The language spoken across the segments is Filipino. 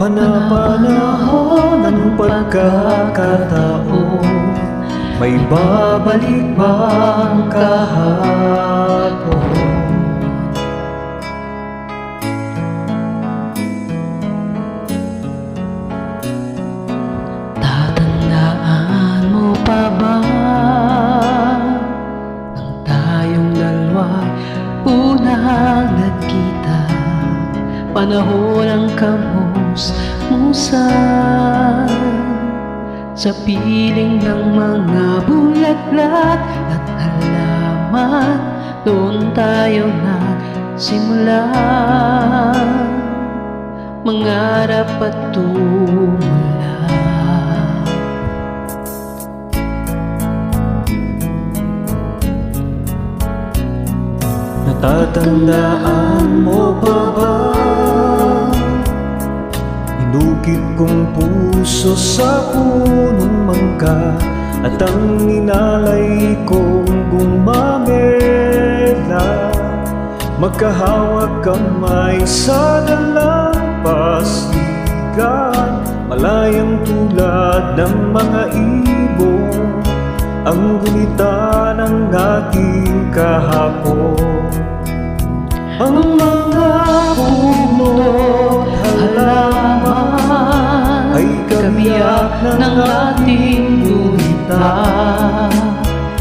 Panapanahon ng pagkakataon, may babalik bang kahapon? Tatandaan mo pa ba nang tayong dalawa'y unang nagkita? Panahon ang kamusmusan sa piling ng mga bulaklak at halaman. Doon tayo nagsimula mangarap at tumula. Natatandaan mo pa ba? Inukit kong puso sa punong mangga, at ang inalay kong gumamela. Magkahawak kamay sa dalampasigan, malayang tulad ng mga ibon, ang gunita ng ating kahapon. Ang mga puno at halaman ay kamiyak ng ating gunita.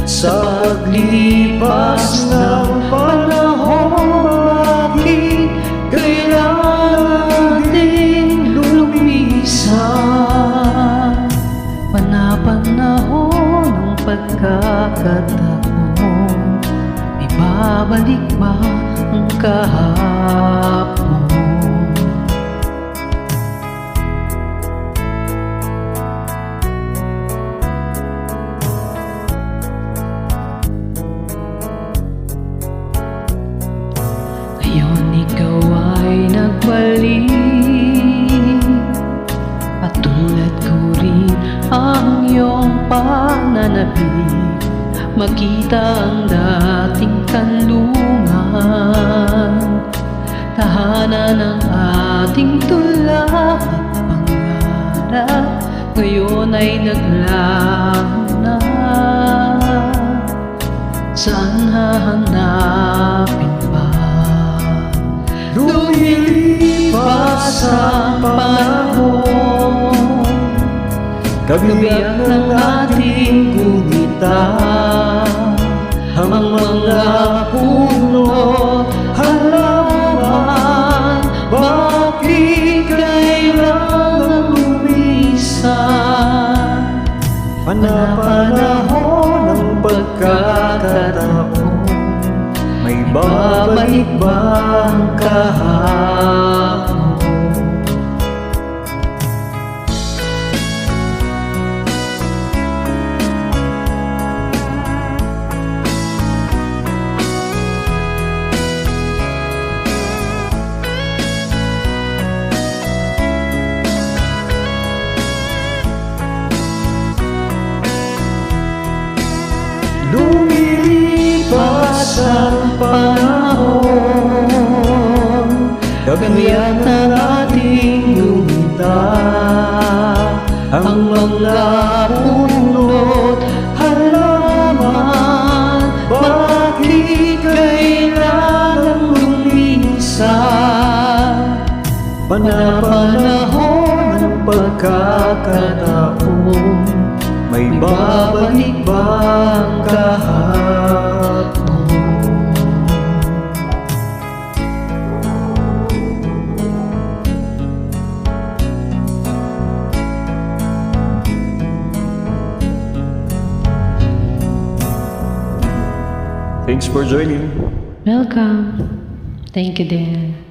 Sa paglipas ng panahon, bakit kailangan nating lumisan? Panapanahon ng pagkakataon, may babalik ba ang kahapon? Ngayon ikaw ay nagbalik, patulad ko rin ang iyong pananabik. Makita ang dating kanlungan, tahanan ng ating tulak at pangarap, ngayon ay naglaho na. Saan hahanapin pa? Lumilipas ang panahon, kabiyak ng ating gunita. Ang mga puno, halaman, bakit kailangan lumisan? Panapanahon ng pagkakataon, may babalik bang kahapon? Lumilipas ang panahon, kamiyak ng ating gunita. Ang mga puno't halaman, bakit kailangan lumisan? Panapanahon ng pagkakataon, may babalik bang kahapon? Thanks for joining. Welcome. Thank you din.